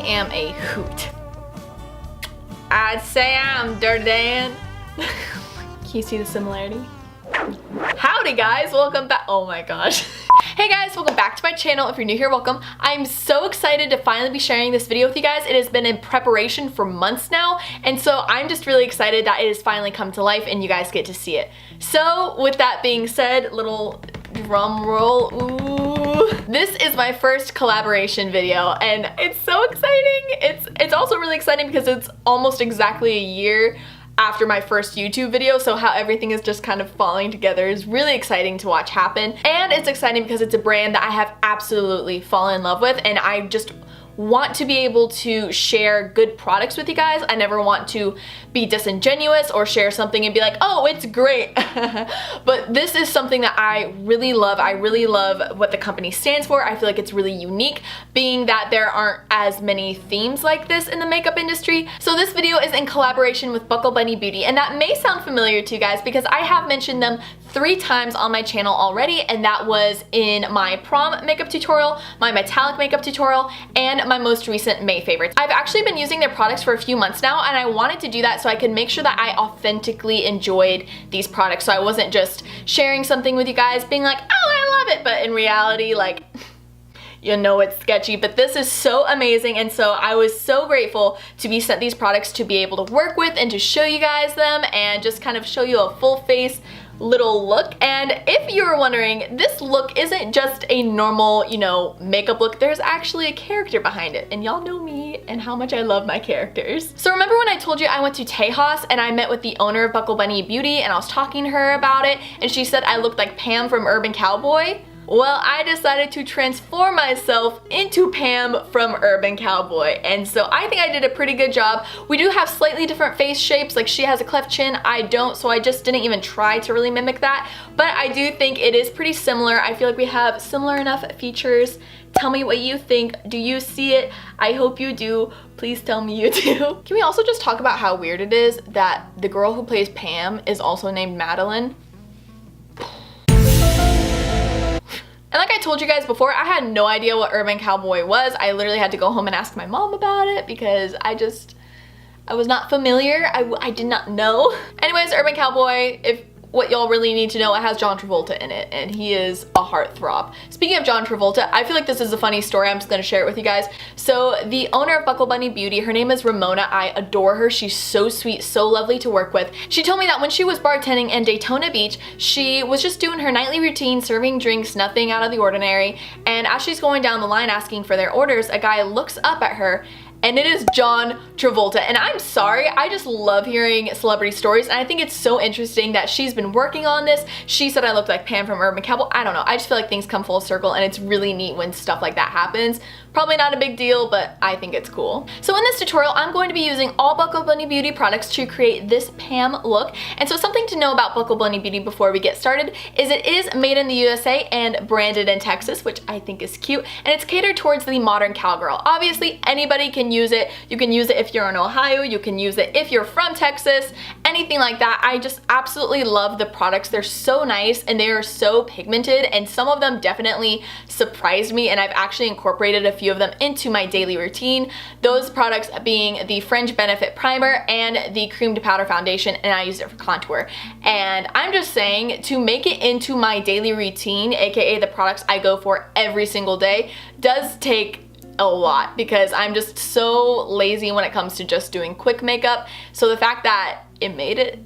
am a hoot. I'd say I'm Dirty Dan. Can you see the similarity? Howdy guys, welcome back. Oh my gosh. Hey guys, welcome back to my channel. If you're new here, welcome. I'm so excited to finally be sharing this video with you guys. It has been in preparation for months now, and so I'm just really excited that it has finally come to life and you guys get to see it. So with that being said, little drum roll, ooh. This is my first collaboration video and it's so exciting. It's also really exciting because it's almost exactly a year after my first YouTube video, so how everything is just kind of falling together is really exciting to watch happen. And it's exciting because it's a brand that I have absolutely fallen in love with, and I just want to be able to share good products with you guys. I never want to be disingenuous or share something and be like, oh, it's great. But this is something that I really love. I really love what the company stands for. I feel like it's really unique, being that there aren't as many themes like this in the makeup industry. So this video is in collaboration with Buckle Bunnie Beauty, and that may sound familiar to you guys because I have mentioned them 3 times on my channel already, and that was in my prom makeup tutorial, my metallic makeup tutorial, and my most recent May favorites. I've actually been using their products for a few months now, and I wanted to do that so I could make sure that I authentically enjoyed these products, so I wasn't just sharing something with you guys being like, oh, I love it, but in reality, like, you know it's sketchy. But this is so amazing, and so I was so grateful to be sent these products to be able to work with and to show you guys them and just kind of show you a full face little look. And if you were wondering, this look isn't just a normal, you know, makeup look. There's actually a character behind it, and y'all know me and how much I love my characters. So remember when I told you I went to Tejas and I met with the owner of Buckle Bunnie Beauty and I was talking to her about it and she said I looked like Pam from Urban Cowboy? Well, I decided to transform myself into Pam from Urban Cowboy, and so I think I did a pretty good job. We do have slightly different face shapes, like she has a cleft chin, I don't, so I just didn't even try to really mimic that, but I do think it is pretty similar. I feel like we have similar enough features. Tell me what you think. Do you see it? I hope you do. Please tell me you do. Can we also just talk about how weird it is that the girl who plays Pam is also named Madalyn? And like I told you guys before, I had no idea what Urban Cowboy was. I literally had to go home and ask my mom about it because I was not familiar. I did not know. Anyways, Urban Cowboy, if what y'all really need to know, it has John Travolta in it, and he is a heartthrob. Speaking of John Travolta, I feel like this is a funny story. I'm just gonna share it with you guys. So the owner of Buckle Bunnie Beauty, her name is Ramona. I adore her. She's so sweet, so lovely to work with. She told me that when she was bartending in Daytona Beach, she was just doing her nightly routine, serving drinks, nothing out of the ordinary, and as she's going down the line asking for their orders, a guy looks up at her and it is John Travolta. And I'm sorry, I just love hearing celebrity stories, and I think it's so interesting that she's been working on this. She said I looked like Pam from Urban Cowboy. I don't know, I just feel like things come full circle, and it's really neat when stuff like that happens. Probably not a big deal, but I think it's cool. So in this tutorial, I'm going to be using all Buckle Bunnie Beauty products to create this Pam look. And so something to know about Buckle Bunnie Beauty before we get started is it is made in the USA and branded in Texas, which I think is cute, and it's catered towards the modern cowgirl. Obviously, anybody can use it. You can use it if you're in Ohio, you can use it if you're from Texas, anything like that. I just absolutely love the products. They're so nice and they are so pigmented, and some of them definitely surprised me, and I've actually incorporated a few of them into my daily routine. Those products being the Fringe Benefit Primer and the Cream to Powder Foundation, and I use it for contour. And I'm just saying, to make it into my daily routine, aka the products I go for every single day, does take a lot because I'm just so lazy when it comes to just doing quick makeup. So the fact that it made it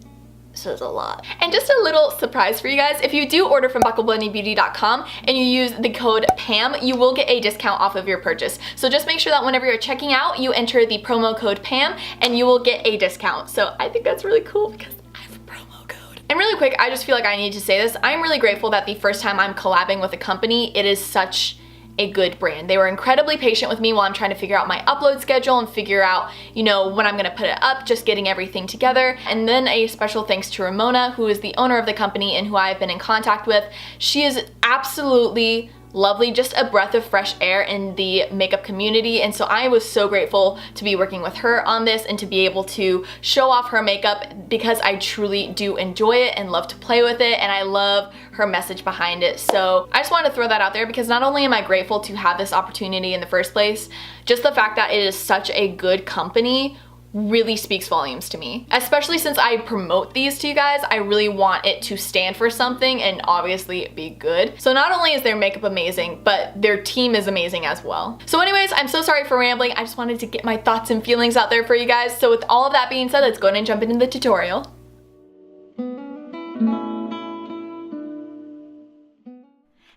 says a lot. And just a little surprise for you guys, if you do order from bucklebunniebeauty.com and you use the code PAM, you will get a discount off of your purchase. So just make sure that whenever you're checking out, you enter the promo code PAM and you will get a discount. So I think that's really cool because I have a promo code. And really quick, I just feel like I need to say this. I'm really grateful that the first time I'm collabing with a company, it is such a good brand. They were incredibly patient with me while I'm trying to figure out my upload schedule and figure out, you know, when I'm gonna put it up, just getting everything together. And then a special thanks to Ramona, who is the owner of the company and who I've been in contact with. She is absolutely lovely, just a breath of fresh air in the makeup community. And so I was so grateful to be working with her on this and to be able to show off her makeup, because I truly do enjoy it and love to play with it, and I love her message behind it. So I just wanted to throw that out there, because not only am I grateful to have this opportunity in the first place, just the fact that it is such a good company really speaks volumes to me. Especially since I promote these to you guys, I really want it to stand for something and obviously be good. So not only is their makeup amazing, but their team is amazing as well. So anyways, I'm so sorry for rambling. I just wanted to get my thoughts and feelings out there for you guys. So with all of that being said, let's go ahead and jump into the tutorial.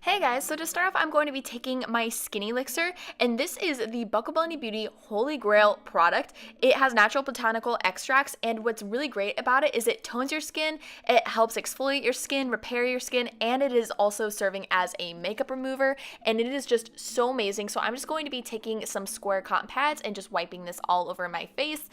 Hey guys, so to start off, I'm going to be taking my Skin Elixir, and this is the Buckle Bunnie Beauty Holy Grail product. It has natural botanical extracts, and what's really great about it is it tones your skin, it helps exfoliate your skin, repair your skin, and it is also serving as a makeup remover, and it is just so amazing. So I'm just going to be taking some square cotton pads and just wiping this all over my face.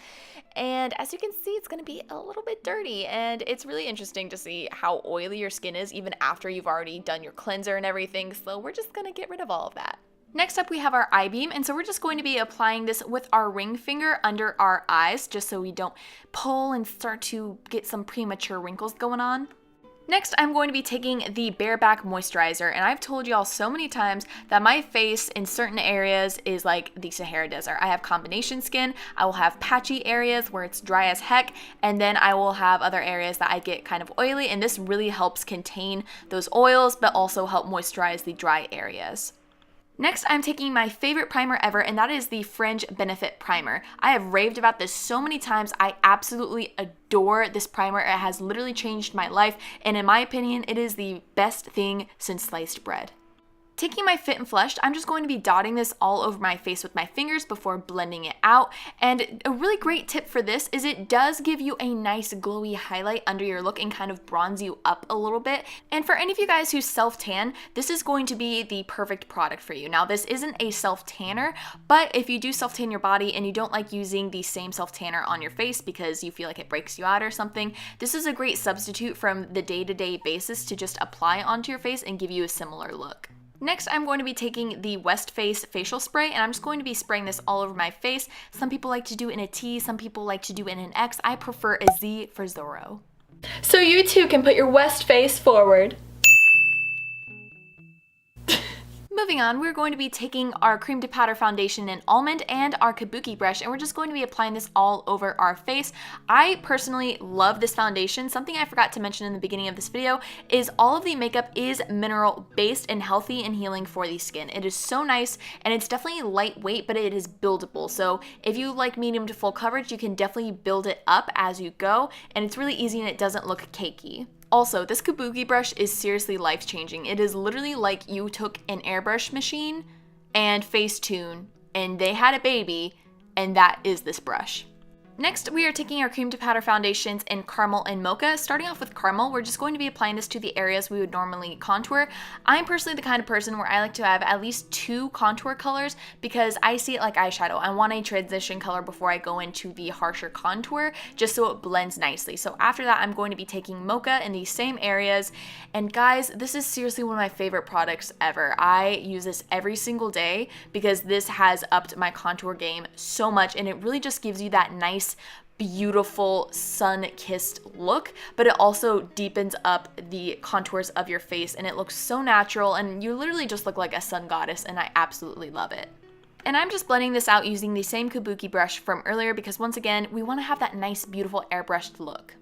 And as you can see, it's going to be a little bit dirty, and it's really interesting to see how oily your skin is even after you've already done your cleanser and everything. So we're just going to get rid of all of that. Next up, we have our eye beam, and so we're just going to be applying this with our ring finger under our eyes, just so we don't pull and start to get some premature wrinkles going on. Next, I'm going to be taking the Bareback Moisturizer, and I've told y'all so many times that my face in certain areas is like the Sahara Desert. I have combination skin, I will have patchy areas where it's dry as heck, and then I will have other areas that I get kind of oily, and this really helps contain those oils, but also help moisturize the dry areas. Next, I'm taking my favorite primer ever, and that is the Fringe Benefit Primer. I have raved about this so many times. I absolutely adore this primer. It has literally changed my life, and in my opinion, it is the best thing since sliced bread. Taking my Fit and Fleshed, I'm just going to be dotting this all over my face with my fingers before blending it out. And a really great tip for this is it does give you a nice glowy highlight under your look and kind of bronze you up a little bit. And for any of you guys who self-tan, this is going to be the perfect product for you. Now, this isn't a self-tanner, but if you do self-tan your body and you don't like using the same self-tanner on your face because you feel like it breaks you out or something, this is a great substitute from the day-to-day basis to just apply onto your face and give you a similar look. Next, I'm going to be taking the West Face facial spray, and I'm just going to be spraying this all over my face. Some people like to do it in a T, some people like to do it in an X. I prefer a Z for Zorro. So you too can put your West Face forward. Moving on, we're going to be taking our cream to powder foundation in Almond and our kabuki brush, and we're just going to be applying this all over our face. I personally love this foundation. Something I forgot to mention in the beginning of this video is all of the makeup is mineral based and healthy and healing for the skin. It is so nice, and it's definitely lightweight, but it is buildable. So if you like medium to full coverage, you can definitely build it up as you go, and it's really easy and it doesn't look cakey. Also, this kabuki brush is seriously life-changing. It is literally like you took an airbrush machine and Facetune, and they had a baby, and that is this brush. Next, we are taking our cream to powder foundations in Caramel and Mocha. Starting off with Caramel, we're just going to be applying this to the areas we would normally contour. I'm personally the kind of person where I like to have at least 2 contour colors because I see it like eyeshadow. I want a transition color before I go into the harsher contour, just so it blends nicely. So after that, I'm going to be taking Mocha in these same areas. And guys, this is seriously one of my favorite products ever. I use this every single day because this has upped my contour game so much, and it really just gives you that nice, beautiful sun-kissed look, but it also deepens up the contours of your face, and it looks so natural, and you literally just look like a sun goddess, and I absolutely love it. And I'm just blending this out using the same kabuki brush from earlier because once again, we want to have that nice, beautiful airbrushed look.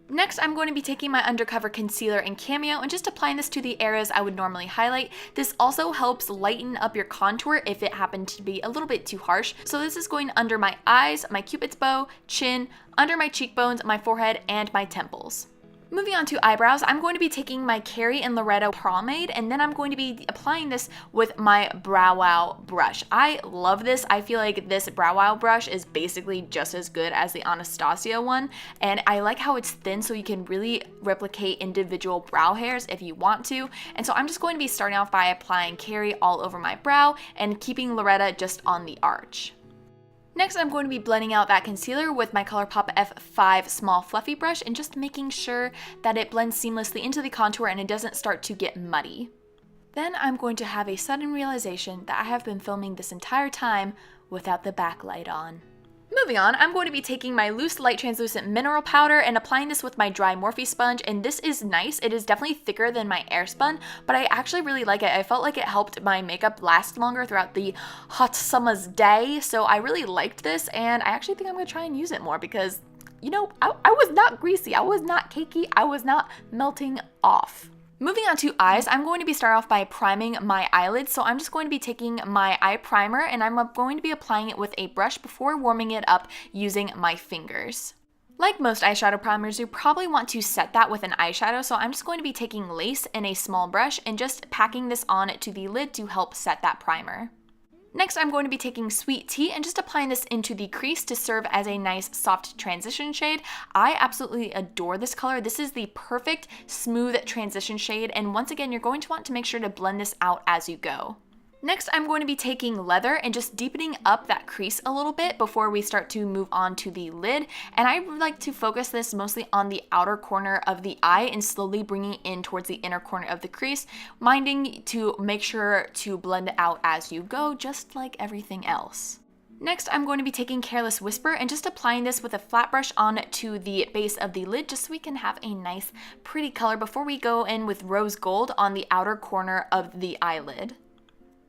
Next, I'm going to be taking my Undercover Concealer in Cameo and just applying this to the areas I would normally highlight. This also helps lighten up your contour if it happened to be a little bit too harsh. So this is going under my eyes, my cupid's bow, chin, under my cheekbones, my forehead, and my temples. Moving on to eyebrows, I'm going to be taking my Carrie and Loretta pomade, and then I'm going to be applying this with my Brow Wow brush. I love this. I feel like this Brow Wow brush is basically just as good as the Anastasia one, and I like how it's thin so you can really replicate individual brow hairs if you want to. And so I'm just going to be starting off by applying Carrie all over my brow and keeping Loretta just on the arch. Next, I'm going to be blending out that concealer with my ColourPop F5 small fluffy brush and just making sure that it blends seamlessly into the contour and it doesn't start to get muddy. Then I'm going to have a sudden realization that I have been filming this entire time without the backlight on. Moving on, I'm going to be taking my loose light translucent mineral powder and applying this with my dry Morphe sponge, and this is nice. It is definitely thicker than my Airspun, but I actually really like it. I felt like it helped my makeup last longer throughout the hot summer's day, so I really liked this, and I actually think I'm going to try and use it more because, you know, I was not greasy, I was not cakey, I was not melting off. Moving on to eyes, I'm going to be start off by priming my eyelids. So I'm just going to be taking my eye primer and I'm going to be applying it with a brush before warming it up using my fingers. Like most eyeshadow primers, you probably want to set that with an eyeshadow, so I'm just going to be taking lace in a small brush and just packing this on to the lid to help set that primer. Next, I'm going to be taking Sweet Tea and just applying this into the crease to serve as a nice soft transition shade. I absolutely adore this color. This is the perfect smooth transition shade, and once again, you're going to want to make sure to blend this out as you go. Next, I'm going to be taking Leather and just deepening up that crease a little bit before we start to move on to the lid. And I like to focus this mostly on the outer corner of the eye and slowly bringing it in towards the inner corner of the crease, minding to make sure to blend it out as you go, just like everything else. Next, I'm going to be taking Careless Whisper and just applying this with a flat brush on to the base of the lid just so we can have a nice pretty color before we go in with Rose Gold on the outer corner of the eyelid.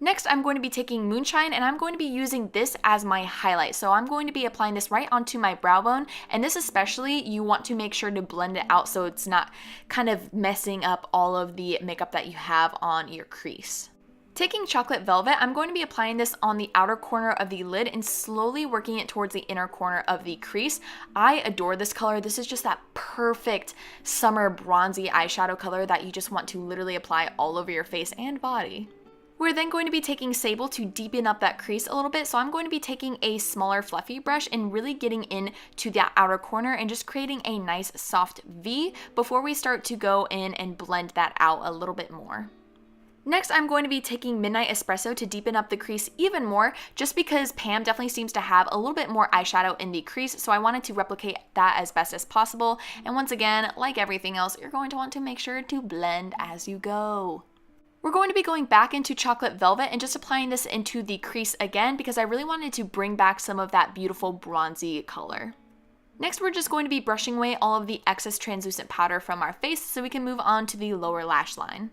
Next, I'm going to be taking Moonshine and I'm going to be using this as my highlight. So I'm going to be applying this right onto my brow bone, and this especially, you want to make sure to blend it out so it's not kind of messing up all of the makeup that you have on your crease. Taking Chocolate Velvet, I'm going to be applying this on the outer corner of the lid and slowly working it towards the inner corner of the crease. I adore this color. This is just that perfect summer bronzy eyeshadow color that you just want to literally apply all over your face and body. We're then going to be taking Sable to deepen up that crease a little bit, so I'm going to be taking a smaller fluffy brush and really getting into that outer corner and just creating a nice soft V before we start to go in and blend that out a little bit more. Next, I'm going to be taking Midnight Espresso to deepen up the crease even more, just because Pam definitely seems to have a little bit more eyeshadow in the crease, so I wanted to replicate that as best as possible. And once again, like everything else, you're going to want to make sure to blend as you go. We're going to be going back into Chocolate Velvet and just applying this into the crease again because I really wanted to bring back some of that beautiful bronzy color. Next, we're just going to be brushing away all of the excess translucent powder from our face so we can move on to the lower lash line.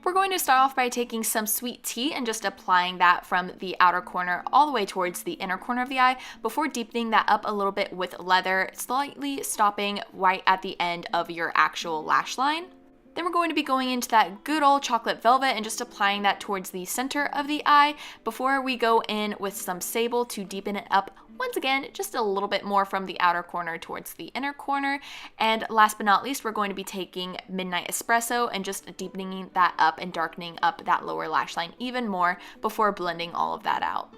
We're going to start off by taking some Sweet Tea and just applying that from the outer corner all the way towards the inner corner of the eye before deepening that up a little bit with Leather, slightly stopping right at the end of your actual lash line. Then we're going to be going into that good old Chocolate Velvet and just applying that towards the center of the eye before we go in with some Sable to deepen it up once again just a little bit more from the outer corner towards the inner corner. And last but not least, we're going to be taking Midnight Espresso and just deepening that up and darkening up that lower lash line even more before blending all of that out.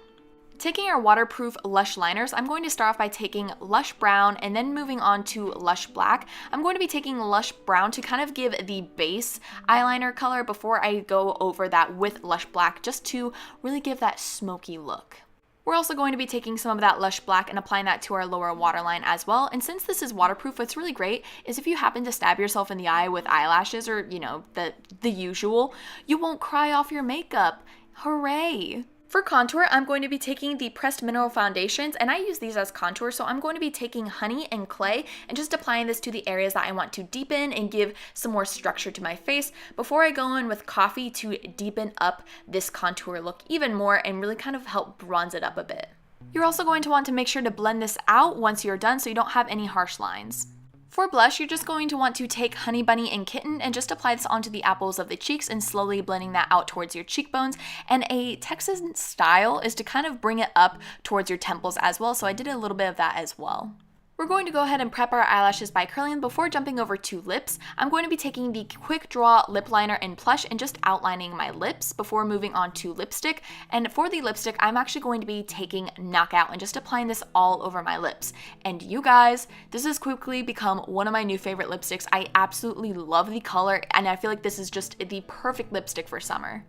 Taking our waterproof Lush liners, I'm going to start off by taking Lush Brown and then moving on to Lush Black. I'm going to be taking Lush Brown to kind of give the base eyeliner color before I go over that with Lush Black, just to really give that smoky look. We're also going to be taking some of that Lush Black and applying that to our lower waterline as well. And since this is waterproof, what's really great is if you happen to stab yourself in the eye with eyelashes or, you know, the usual, you won't cry off your makeup. Hooray! For contour, I'm going to be taking the Pressed Mineral Foundations, and I use these as contour, so I'm going to be taking Honey and Clay and just applying this to the areas that I want to deepen and give some more structure to my face before I go in with Coffee to deepen up this contour look even more and really kind of help bronze it up a bit. You're also going to want to make sure to blend this out once you're done so you don't have any harsh lines. For blush, you're just going to want to take Honey Bunny and Kitten and just apply this onto the apples of the cheeks and slowly blending that out towards your cheekbones. And a Texan style is to kind of bring it up towards your temples as well, so I did a little bit of that as well. We're going to go ahead and prep our eyelashes by curling them before jumping over to lips. I'm going to be taking the Quick Draw Lip Liner in Plush and just outlining my lips before moving on to lipstick. And for the lipstick, I'm actually going to be taking Knockout and just applying this all over my lips. And you guys, this has quickly become one of my new favorite lipsticks. I absolutely love the color, and I feel like this is just the perfect lipstick for summer.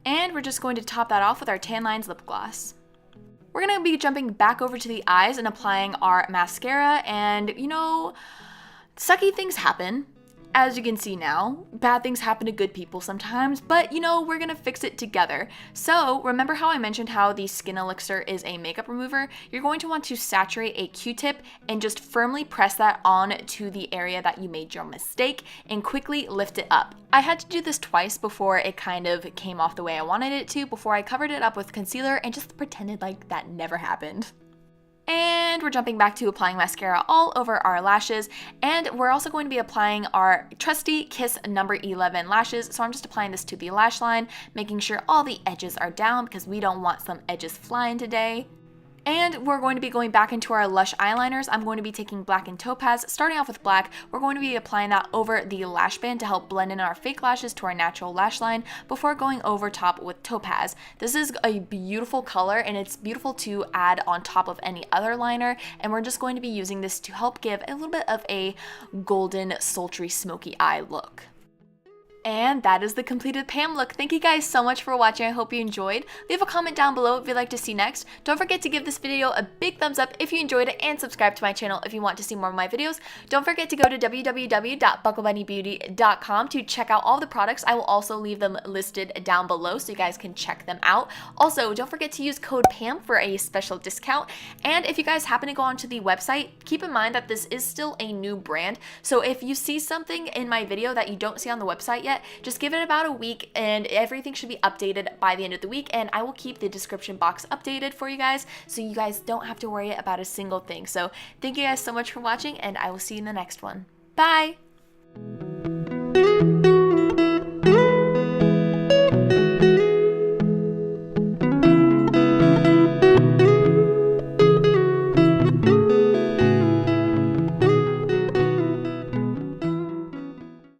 And we're just going to top that off with our Tan Lines lip gloss. We're going to be jumping back over to the eyes and applying our mascara, and you know, sucky things happen. As you can see now, bad things happen to good people sometimes, but you know, we're gonna fix it together. So remember how I mentioned how the Skin Elixir is a makeup remover? You're going to want to saturate a Q-tip and just firmly press that on to the area that you made your mistake and quickly lift it up. I had to do this twice before it kind of came off the way I wanted it to, before I covered it up with concealer and just pretended like that never happened. And we're jumping back to applying mascara all over our lashes, and we're also going to be applying our trusty Kiss number 11 lashes. So I'm just applying this to the lash line, making sure all the edges are down because we don't want some edges flying today. And we're going to be going back into our Lush eyeliners. I'm going to be taking black and topaz. Starting off with black, we're going to be applying that over the lash band to help blend in our fake lashes to our natural lash line before going over top with topaz. This is a beautiful color and it's beautiful to add on top of any other liner, and we're just going to be using this to help give a little bit of a golden, sultry, smoky eye look. And that is the completed Pam look. Thank you guys so much for watching. I hope you enjoyed. Leave a comment down below if you'd like to see next. Don't forget to give this video a big thumbs up if you enjoyed it, and subscribe to my channel if you want to see more of my videos. Don't forget to go to www.bucklebunniebeauty.com to check out all the products. I will also leave them listed down below so you guys can check them out. Also, don't forget to use code PAM for a special discount. And if you guys happen to go onto the website, keep in mind that this is still a new brand. So if you see something in my video that you don't see on the website yet, just give it about a week and everything should be updated by the end of the week, and I will keep the description box updated for you guys so you guys don't have to worry about a single thing. So thank you guys so much for watching, and I will see you in the next one. Bye!